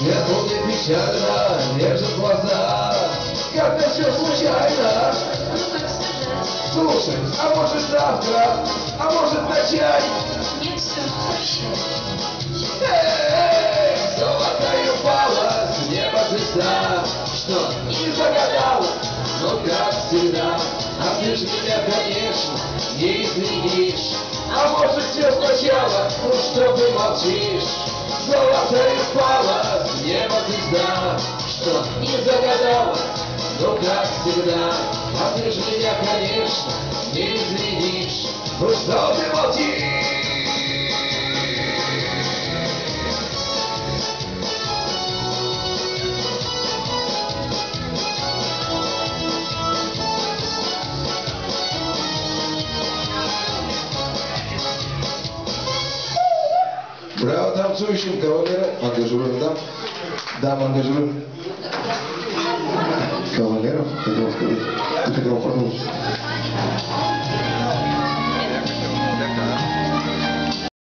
Нет, он не печально, режет глаза. Как-то все случайно. Слушай, а может завтра, а может на чай? Нет, все, прощай. Эй, золотая упала с неба звезда. Что, не загадала, но как всегда. А ты ж меня, конечно, не извинишь. А может все сначала, ну что ты молчишь? Золотая упала с неба звезда. Что, не загадала, ну как всегда. А ты ж меня, конечно, не извинишь. Ну что ты молчишь? Браво танцующим кавалерам, ангажируем дам. Дам ангажируем кавалеров, хотел сказать, хотел продолжить.